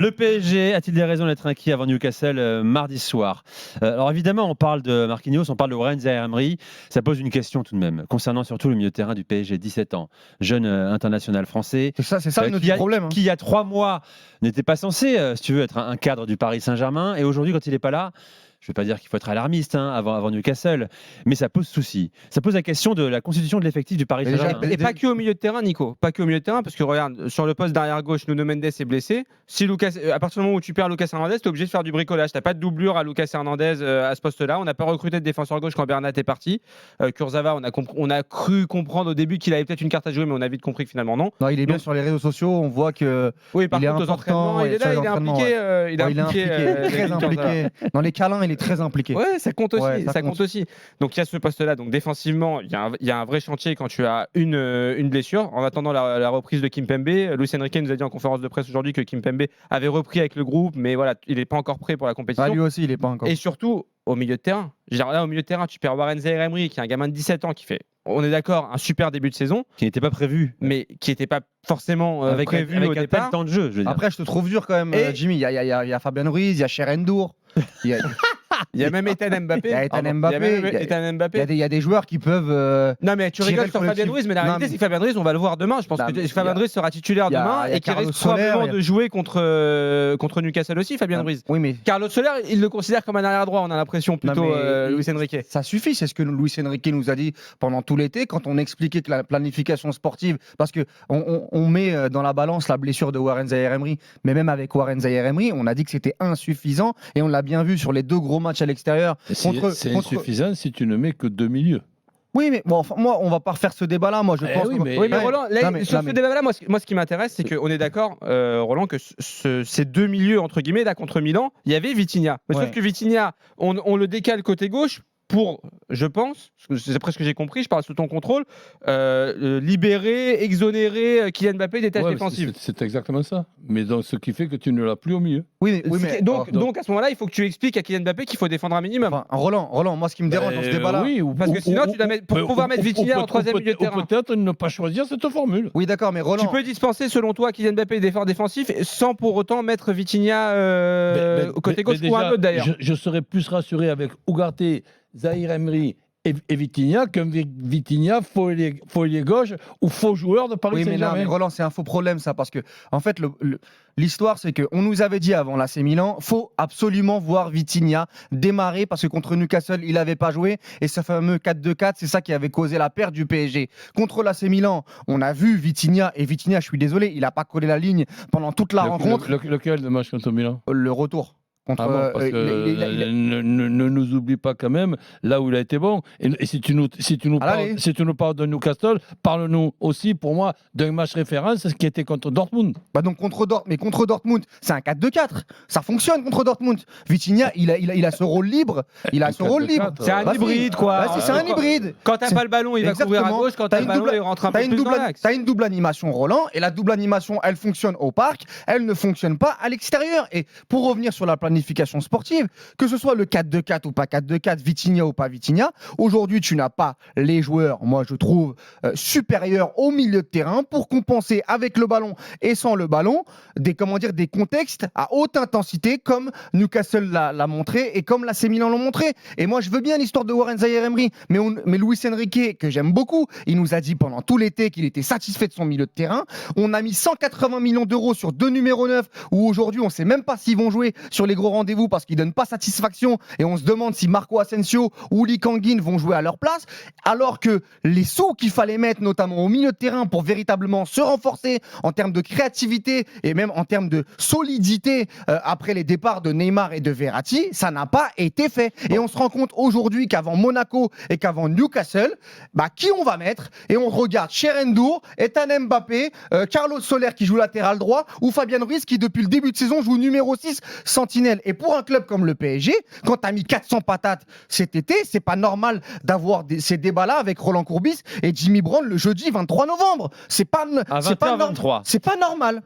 Le PSG a-t-il des raisons d'être inquiet avant Newcastle mardi soir? Alors évidemment, on parle de Marquinhos, on parle de Warren Zaïre-Emery. Ça pose une question tout de même, concernant surtout le milieu de terrain du PSG, 17 ans, jeune international français. C'est ça notre problème. Qui, il y a 3 mois, n'était pas censé, si tu veux, être un cadre du Paris Saint-Germain. Et aujourd'hui, quand il n'est pas là, je ne vais pas dire qu'il faut être alarmiste avant Newcastle, mais ça pose souci. Ça pose la question de la constitution de l'effectif du Paris Saint-Germain. Et pas que au milieu de terrain, Nico. Pas que au milieu de terrain, parce que regarde, sur le poste d'arrière gauche, Nuno Mendes est blessé. Si à partir du moment où tu perds Lucas Hernandez, tu es obligé de faire du bricolage. Tu n'as pas de doublure à Lucas Hernandez à ce poste-là. On n'a pas recruté de défenseur gauche quand Bernat est parti. Kurzawa, on a cru comprendre au début qu'il avait peut-être une carte à jouer, mais on a vite compris que finalement non. Non, il est bien sur les réseaux sociaux. On voit que. Oui, par il contre, est aux entraînements, il est là, il est impliqué. Il est impliqué, très impliqué. Dans les câlins, il est très impliqué. Ouais, ça compte aussi. Ouais, ça compte aussi. Donc il y a ce poste-là. Donc défensivement, il y a un vrai chantier quand tu as une blessure. En attendant la reprise de Kimpembe, Luis Enrique nous a dit en conférence de presse aujourd'hui que Kimpembe avait repris avec le groupe, mais voilà, il n'est pas encore prêt pour la compétition. Lui aussi, il n'est pas encore. Et surtout, au milieu de terrain. Là, au milieu de terrain, tu perds Warren Zaïre-Emery, qui est un gamin de 17 ans qui fait, on est d'accord, un super début de saison. Qui n'était pas prévu. Mais qui n'était pas forcément prévu avec au un départ. tel temps de jeu, je veux dire. Après, je te trouve dur quand même, Jimmy. Il y a Fabien Ruiz, il y a Cherendour. Il y a même Ethan Mbappé. Il y a Ethan Mbappé. Il y a des joueurs qui peuvent. Non, mais tu rigoles sur Fabien Ruiz, mais la réalité, c'est que Fabien Ruiz, on va le voir demain. Je pense que Fabien Ruiz sera titulaire demain et qu'il risque probablement de jouer contre Newcastle aussi, Fabien Ruiz. Oui, mais Carlos Soler, il le considère comme un arrière droit, on a l'impression, plutôt Luis Enrique. Ça suffit, c'est ce que Luis Enrique nous a dit pendant tout l'été quand on expliquait que la planification sportive, parce que on met dans la balance la blessure de Warren Zaïre-Emery, mais même avec Warren Zaïre-Emery, on a dit que c'était insuffisant et on l'a bien vu sur les 2 gros matchs à l'extérieur. C'est insuffisant si tu ne mets que 2 milieux. Oui, mais bon, enfin, moi, on va pas refaire ce débat-là. Moi, je pense. Oui, mais Roland, sur ce débat-là, moi, ce qui m'intéresse, c'est qu'on est d'accord, Roland, que ces 2 milieux entre guillemets là contre Milan, il y avait Vitinha. Mais sauf que Vitinha, on le décale côté gauche pour, je pense, c'est après ce que j'ai compris, je parle sous ton contrôle, libérer, exonérer Kylian Mbappé des tâches défensives. C'est exactement ça. Mais donc, ce qui fait que tu ne l'as plus au milieu. Donc à ce moment-là, il faut que tu expliques à Kylian Mbappé qu'il faut défendre un minimum. Enfin, Roland, moi ce qui me dérange dans ce débat-là, parce que sinon tu dois mettre, pour pouvoir mettre Vitinha en 3e milieu de terrain. Ou peut-être ne pas choisir cette formule. Oui, d'accord, mais Roland, tu peux dispenser selon toi Kylian Mbappé d'efforts défensifs sans pour autant mettre Vitinha au côté gauche ou un autre d'ailleurs. Je serais plus rassuré avec Ugarte, Zaïre-Emery et Vitinha qu'un Vitinha faux ailier gauche ou faux joueur de Paris Saint-Germain. Mais Roland, c'est un faux problème ça, parce que en fait l'histoire c'est qu'on nous avait dit avant l'AC Milan, faut absolument voir Vitinha démarrer parce que contre Newcastle il n'avait pas joué et ce fameux 4-2-4 c'est ça qui avait causé la perte du PSG. Contre l'AC Milan, on a vu Vitinha et Vitinha, je suis désolé, il n'a pas collé la ligne pendant toute la rencontre. Lequel de match contre Milan? Le retour. Parce que ne nous oublie pas quand même là où il a été bon. Et si tu nous parles de Newcastle, parle-nous aussi pour moi d'un match référence qui était contre Dortmund. Donc contre Dortmund, c'est un 4-2-4. Ça fonctionne contre Dortmund. Vitinha, il a ce rôle libre. C'est un hybride quoi. C'est un hybride. Quand t'as pas le ballon, il va couvrir à gauche. Quand t'as le ballon, il rentre un peu plus dans l'axe. T'as une double animation Roland et la double animation, elle fonctionne au parc, elle ne fonctionne pas à l'extérieur. Et pour revenir sur la planification sportive, que ce soit le 4-2-4 ou pas 4-2-4, Vitinha ou pas Vitinha, aujourd'hui tu n'as pas les joueurs, moi je trouve, supérieurs au milieu de terrain pour compenser avec le ballon et sans le ballon des contextes à haute intensité comme Newcastle l'a montré et comme l'AC Milan l'ont montré. Et moi je veux bien l'histoire de Warren Zaïre-Emery, mais Luis Enrique, que j'aime beaucoup, il nous a dit pendant tout l'été qu'il était satisfait de son milieu de terrain. On a mis 180 millions d'euros sur 2 numéros 9 où aujourd'hui on ne sait même pas s'ils vont jouer sur les gros rendez-vous parce qu'ils donnent pas satisfaction et on se demande si Marco Asensio ou Lee Kangin vont jouer à leur place, alors que les sous qu'il fallait mettre notamment au milieu de terrain pour véritablement se renforcer en termes de créativité et même en termes de solidité après les départs de Neymar et de Verratti, ça n'a pas été fait. Et on se rend compte aujourd'hui qu'avant Monaco et qu'avant Newcastle, qui on va mettre? Et on regarde Cherendour, Ethan Mbappé, Carlos Soler qui joue latéral droit ou Fabien Ruiz qui depuis le début de saison joue numéro 6 sentinelle. Et pour un club comme le PSG, quand tu as mis 400 patates cet été, c'est pas normal d'avoir ces débats-là avec Roland Courbis et Jimmy Brown le jeudi 23 novembre. C'est pas normal.